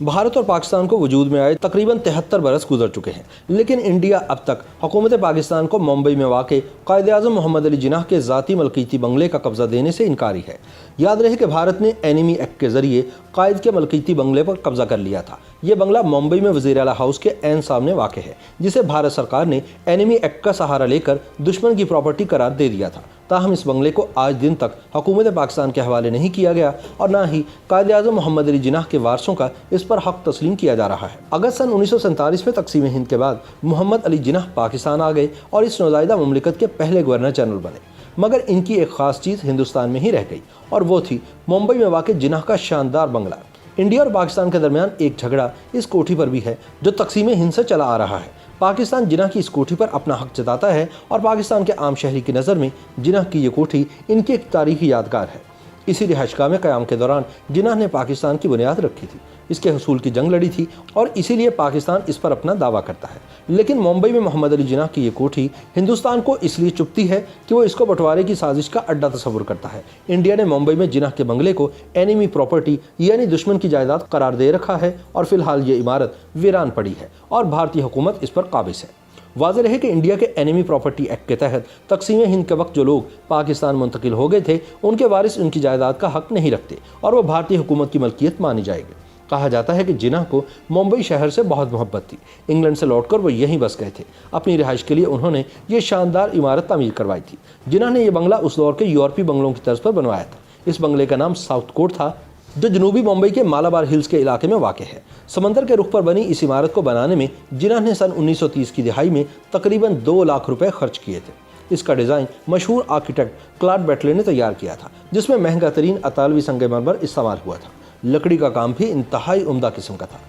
भारत और पाकिस्तान को वजूद में आए तकरीबन 73 बरस गुजर चुके हैं, लेकिन इंडिया अब तक हुकूमत पाकिस्तान को मुंबई में वाक़े कायद-ए-आज़म मोहम्मद अली जिन्नाह के ज़ाती मलकियती बंगले का कब्ज़ा देने से इनकारी है। याद रहे कि भारत ने एनिमी एक्ट के ज़रिए कायद के मलकियती बंगले पर कब्ज़ा कर लिया था। ये बंगला मुंबई में वज़ीर आला हाउस के ऐन सामने वाक़ है, जिसे भारत सरकार ने एनिमी एक्ट का सहारा लेकर दुश्मन की प्रॉपर्टी करार दे दिया था। ताहम इस बंगले को आज दिन तक हुकूमत पाकिस्तान के हवाले नहीं किया गया और न ही कायद-ए-आज़म मोहम्मद अली जिन्नाह के वारसों का इस पर हक तस्लीम किया जा रहा है। अगस्त सन 1947 में तकसीम हिंद के बाद मोहम्मद अली जिन्नाह पाकिस्तान आ गए और इस नौज़ायदा मुमलिकत के पहले गवर्नर जनरल बने, मगर इनकी एक ख़ास चीज़ हिंदुस्तान में ही रह गई और वो थी मुंबई में वाक़ जिन्नाह का शानदार बंगला। इंडिया और पाकिस्तान के दरमियान एक झगड़ा इस कोठी पर भी है जो तकसीम हिंद से चला आ रहा है। पाकिस्तान जिन्नाह की इस कोठी पर अपना हक जताता है और पाकिस्तान के आम शहरी की नज़र में जिन्नाह की ये कोठी इनकी एक तारीखी यादगार है। इसी रिहाइशगाह में क़याम के दौरान जिन्नाह ने पाकिस्तान की बुनियाद रखी थी, इसके हसूल की जंग लड़ी थी और इसीलिए पाकिस्तान इस पर अपना दावा करता है। लेकिन मुंबई में मोहम्मद अली जिन्नाह की ये कोठी हिंदुस्तान को इसलिए चुभती है कि वो इसको बंटवारे की साजिश का अड्डा तस्वुर करता है। इंडिया ने मुंबई में जिन्नाह के बंगले को एनिमी प्रॉपर्टी यानी दुश्मन की जायदाद करार दे रखा है और फिलहाल ये इमारत वीरान पड़ी है और भारतीय हुकूमत इस पर काबिज है। वाज़ेह रहे कि इंडिया के एनिमी प्रॉपर्टी एक्ट के तहत तकसीम हिंद के वक्त जो लोग पाकिस्तान मुंतकिल हो गए थे उनके वारिस उनकी जायदाद का हक नहीं रखते और वो भारतीय हुकूमत की मलकियत मानी जाएगी। कहा जाता है कि जिन्नाह को मुंबई शहर से बहुत मोहब्बत थी। इंग्लैंड से लौटकर वो यहीं बस गए थे। अपनी रिहाइश के लिए उन्होंने ये शानदार इमारत तामीर करवाई थी। जिन्नाह ने यह बंगला उस दौर के यूरोपीय बंगलों की तर्ज पर बनवाया था। इस बंगले का नाम साउथ कोर्ट था, जो जनूबी मुंबई के मालाबार हिल्स के इलाके में वाक़ है। समंदर के रुख पर बनी इस इमारत को बनाने में जिन्नाह ने सन 1930 की दिहाई में तकरीबन 2 लाख रुपए खर्च किए थे। इसका डिज़ाइन मशहूर आर्किटेक्ट क्लॉड बैटले ने तैयार किया था, जिसमें महंगा तरीन अतालवी संगमरमर इस्तेमाल हुआ था। लकड़ी का काम भी इंतहाई उम्दा किस्म का था।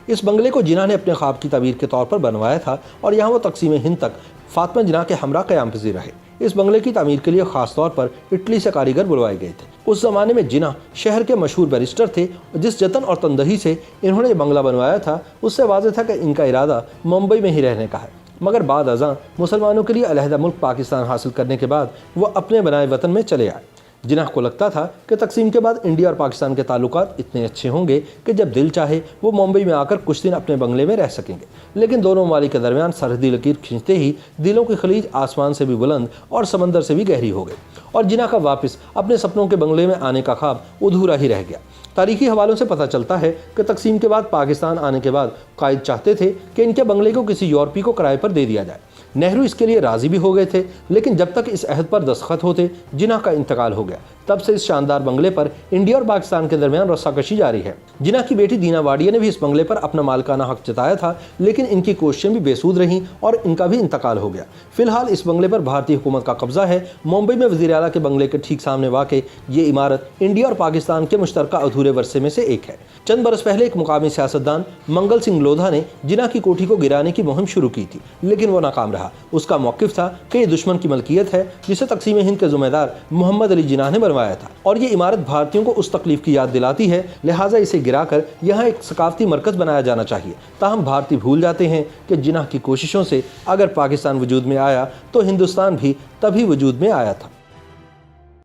इस बंगले को जिन्नाह ने अपने ख्वाब की ताबीर के तौर पर बनवाया था और यहाँ वो तकसीम हिंद तक फातिमा जिन्नाह के हमरा क़याम पज़ीर रहे। इस बंगले की तामीर के लिए ख़ास तौर पर इटली से कारीगर बुलवाए गए थे। उस ज़माने में जिन्नाह शहर के मशहूर बैरिस्टर थे। जिस जतन और तंदही से इन्होंने ये बंगला बनवाया था उससे वाज़ेह था कि इनका इरादा मुंबई में ही रहने का है। मगर बाद अज़ां मुसलमानों के लिए अलहदा मुल्क पाकिस्तान हासिल करने के बाद वो अपने बनाए वतन में चले आए। जिन्नाह को लगता था कि तकसीम के बाद इंडिया और पाकिस्तान के ताल्लुकात इतने अच्छे होंगे कि जब दिल चाहे वो मुंबई में आकर कुछ दिन अपने बंगले में रह सकेंगे। लेकिन दोनों ममालिक के दरमियान सरहदी लकीर खींचते ही दिलों की खलीज आसमान से भी बुलंद और समंदर से भी गहरी हो गई और जिन्नाह का वापस अपने सपनों के बंगले में आने का ख्वाब अधूरा ही रह गया। तारीखी हवालों से पता चलता है कि तकसीम के बाद पाकिस्तान आने के बाद कायद चाहते थे कि इनके बंगले को किसी यूरोपी को किराए पर दे दिया जाए। नेहरू इसके लिए राज़ी भी हो गए थे, लेकिन जब तक इस अहद पर दस्तखत होते जिन्नाह का इंतकाल हो गया। तब से इस शानदार बंगले पर इंडिया और पाकिस्तान के दरमियान रस्साकशी जारी है। जिन्नाह की बेटी दीना वाडिया ने भी इस बंगले पर अपना मालिकाना हक जताया था, लेकिन इनकी कोशिशें भी बेसूद रहीं और इनका भी इंतकाल हो गया। फिलहाल इस बंगले पर भारतीय हुकूमत का कब्जा है। मुंबई में वज़ीर आला के बंगले के ठीक सामने वाक़ ये इमारत इंडिया और पाकिस्तान के मुश्तरका अधूरे वर्से में से एक है। चंद बरस पहले एक मुकामी सियासतदान मंगल सिंह लोधा ने जिन्नाह की कोठी को गिराने की मुहिम शुरू की थी, लेकिन वो नाकाम रहा। उसका मौक़िफ़ था कि ये दुश्मन की मलकियत है जिसे तकसीम हिंद के ज़िम्मेदार मोहम्मद अली जिन्नाह ने बनवाया था और ये इमारत भारतीयों को उस तकलीफ की याद दिलाती है, लिहाजा इसे गिराकर यहाँ एक सकाफती मरकज़ बनाया जाना चाहिए। ताहम भारतीय भूल जाते हैं कि जिन्नाह की कोशिशों से अगर पाकिस्तान वजूद में आया तो हिंदुस्तान भी तभी वजूद में आया था।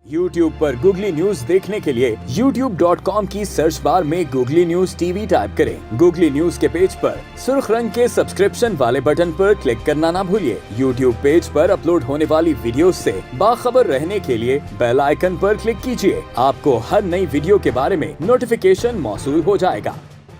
YouTube पर गूगली न्यूज देखने के लिए youtube.com की सर्च बार में गूगली न्यूज टीवी टाइप करें। गूगली न्यूज के पेज पर सुर्ख रंग के सब्सक्रिप्शन वाले बटन पर क्लिक करना ना भूलिए। YouTube पेज पर अपलोड होने वाली वीडियोस से बाखबर रहने के लिए बेल आइकन पर क्लिक कीजिए। आपको हर नई वीडियो के बारे में नोटिफिकेशन मौसूल हो जाएगा।